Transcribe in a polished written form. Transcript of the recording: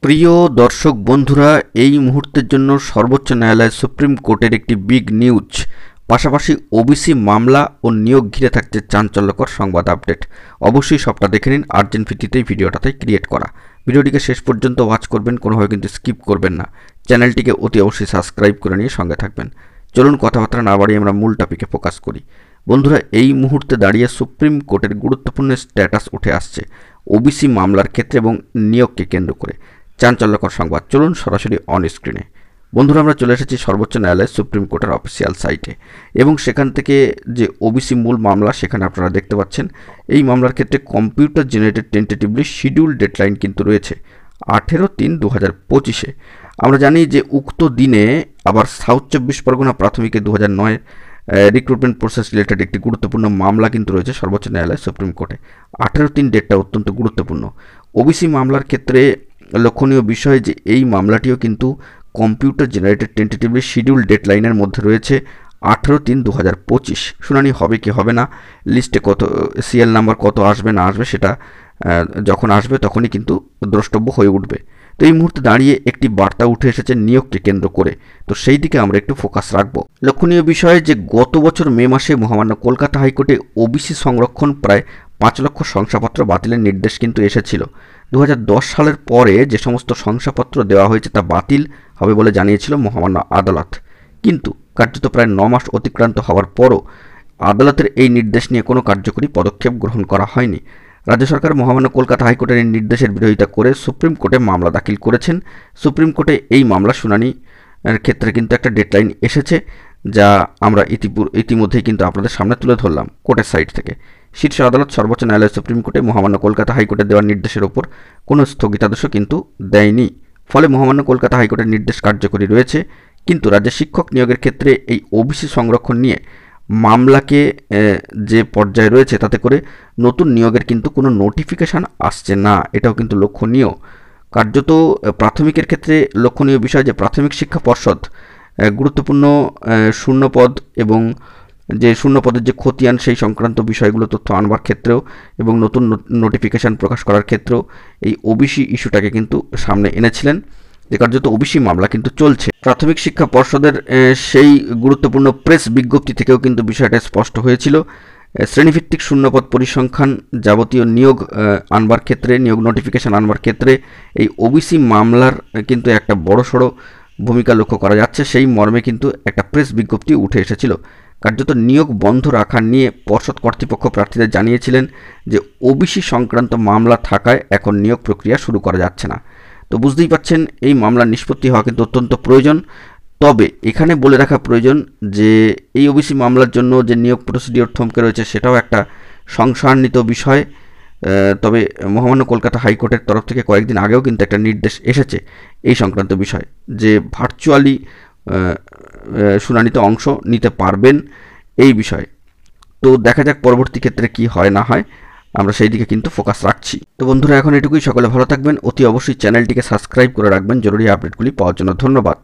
প্রিয় দর্শক বন্ধুরা, এই মুহূর্তের জন্য সর্বোচ্চ ন্যায়ালয় সুপ্রিম কোর্টের একটি বিগ নিউজ, পাশাপাশি ওবিসি মামলা ও নিয়োগ ঘিরে থাকছে চাঞ্চল্যকর সংবাদ আপডেট। অবশ্যই সবটা দেখে নিন, আর্জেন্ট ভিত্তিতেই ভিডিওটাতে ক্রিয়েট করা। ভিডিওটিকে শেষ পর্যন্ত ওয়াচ করবেন, কোনোভাবে কিন্তু স্কিপ করবেন না। চ্যানেলটিকে অতি অবশ্যই সাবস্ক্রাইব করে নিয়ে সঙ্গে থাকবেন। চলুন কথাবার্তা না বাড়িয়ে আমরা মূল টপিকে ফোকাস করি। বন্ধুরা, এই মুহূর্তে দাঁড়িয়ে সুপ্রিম কোর্টের গুরুত্বপূর্ণ স্ট্যাটাস উঠে আসছে ওবিসি মামলার ক্ষেত্রে এবং নিয়োগকে কেন্দ্র করে। চাঞ্চল্যকর সংবাদ, চলুন সরাসরি অন স্ক্রিনে। বন্ধুরা, আমরা চলে এসেছি সর্বোচ্চ ন্যায়ালয় সুপ্রিম কোর্টের অফিসিয়াল সাইটে এবং সেখান থেকে যে ওবিসি মূল মামলা সেখানে আপনারা দেখতে পাচ্ছেন এই মামলার ক্ষেত্রে computer generated tentatively schedule deadline কিন্তু রয়েছে 18/3/2025। আমরা জানি যে উক্ত দিনে আবার সাউথ 24 পরগনা প্রাথমিকে 2009 রিক্রুটমেন্ট প্রসেস রিলেটেড একটি গুরুত্বপূর্ণ মামলা কিন্তু রয়েছে সর্বোচ্চ ন্যায়ালয় সুপ্রিম কোর্টে। 18/3 ডেটটা অত্যন্ত গুরুত্বপূর্ণ। ওবিসি মামলার ক্ষেত্রে লক্ষণীয় বিষয় যে এই মামলাটিও কিন্তু কম্পিউটার জেনারেটেড টেন্টেটিভলি শিডিউল ডেডলাইনের মধ্যে রয়েছে 18/3/2025। শুনানি হবে কি হবে না, লিস্টে কত সিএল নাম্বার কত আসবে না আসবে সেটা যখন আসবে তখনই কিন্তু দ্রষ্টব্য হয়ে উঠবে। তো এই মুহূর্তে দাঁড়িয়ে একটি বার্তা উঠে এসেছে নিয়োগকে কেন্দ্র করে, তো সেই দিকে আমরা একটু ফোকাস রাখবো। লক্ষণীয় বিষয় যে গত বছর মে মাসে মহামান্য কলকাতা হাইকোর্টে ওবিসি সংরক্ষণ প্রায় 5 লক্ষ শংসাপত্র বাতিলের নির্দেশ কিন্তু এসেছিল। 2010 সালের পরে যে সমস্ত শংসাপত্র দেওয়া হয়েছে তা বাতিল হবে বলে জানিয়েছিল মহামান্য আদালত, কিন্তু কার্যত প্রায় 9 মাস অতিক্রান্ত হওয়ার পরও আদালতের এই নির্দেশ নিয়ে কোনো কার্যকরী পদক্ষেপ গ্রহণ করা হয়নি। রাজ্য সরকার মহামান্য কলকাতা হাইকোর্টের এই নির্দেশের বিরোধিতা করে সুপ্রিম কোর্টে মামলা দাখিল করেছেন। সুপ্রিম কোর্টে এই মামলা শুনানির ক্ষেত্রে কিন্তু একটা ডেডলাইন এসেছে, যা আমরা ইতিমধ্যেই কিন্তু আপনাদের সামনে তুলে ধরলাম কোর্টের সাইট থেকে। শীর্ষ আদালত সর্বোচ্চ ন্যায়ালয় সুপ্রিম কোর্টে মহামান্য কলকাতা হাইকোর্টের দেওয়ার নির্দেশের ওপর কোনো স্থগিতাদেশ কিন্তু দেয়নি। ফলে মহামান্য কলকাতা হাইকোর্টের নির্দেশ কার্যকরী রয়েছে, কিন্তু রাজ্যের শিক্ষক নিয়োগের ক্ষেত্রে এই ওবিসি সংরক্ষণ নিয়ে মামলাকে যে পর্যায়ে রয়েছে তাতে করে নতুন নিয়োগের কিন্তু কোনো নোটিফিকেশান আসছে না, এটাও কিন্তু লক্ষণীয়। কার্যত প্রাথমিকের ক্ষেত্রে লক্ষণীয় বিষয় যে প্রাথমিক শিক্ষা পর্ষদ গুরুত্বপূর্ণ শূন্যপদ এবং যে শূন্যপদের যে খতিয়ান সেই সংক্রান্ত বিষয়গুলো তথ্য আনবার ক্ষেত্রেও এবং নতুন নোটিফিকেশান প্রকাশ করার ক্ষেত্রেও এই ওবিসি ইস্যুটাকে কিন্তু সামনে এনেছিলেন, যে কার্যত ওবিসি মামলা কিন্তু চলছে। প্রাথমিক শিক্ষা পর্ষদের সেই গুরুত্বপূর্ণ প্রেস বিজ্ঞপ্তি থেকেও কিন্তু বিষয়টা স্পষ্ট হয়েছিল। শ্রেণীভিত্তিক শূন্যপদ পরিসংখ্যান যাবতীয় নিয়োগ আনবার ক্ষেত্রে, নিয়োগ নোটিফিকেশান আনবার ক্ষেত্রে এই ওবিসি মামলার কিন্তু একটা বড়সড় ভূমিকা লক্ষ্য করা যাচ্ছে। সেই মর্মে কিন্তু একটা প্রেস বিজ্ঞপ্তি উঠে এসেছিল। কার্যত নিয়োগ বন্ধ রাখা নিয়ে পর্ষদ কর্তৃপক্ষ প্রার্থীদের জানিয়েছিলেন যে ওবিসি সংক্রান্ত মামলা থাকায় এখন নিয়োগ প্রক্রিয়া শুরু করা যাচ্ছে না। তো বুঝতেই পাচ্ছেন এই মামলার নিষ্পত্তি হওয়া কিন্তু অত্যন্ত প্রয়োজন। তবে এখানে বলে রাখা প্রয়োজন যে এই ওবিসি মামলার জন্য যে নিয়োগ প্রসিডিওর থমকে রয়েছে সেটাও একটা সংশয়ান্বিত বিষয়। তবে মহামান্য কলকাতা হাইকোর্টের তরফ থেকে কয়েকদিন আগেও কিন্তু একটা নির্দেশ এসেছে এই সংক্রান্ত বিষয়, যে ভার্চুয়ালি শুনানিতে অংশ নিতে পারবেন এই বিষয়ে। তো দেখা যাক পরবর্তী ক্ষেত্রে কি হয় না হয়, আমরা সেই দিকে কিন্তু ফোকাস রাখছি। তো বন্ধুরা, এখন এটুকুই। সকলে ভালো থাকবেন, অতি অবশ্যই চ্যানেলটিকে সাবস্ক্রাইব করে রাখবেন জরুরি আপডেটগুলি পাওয়ার জন্য। ধন্যবাদ।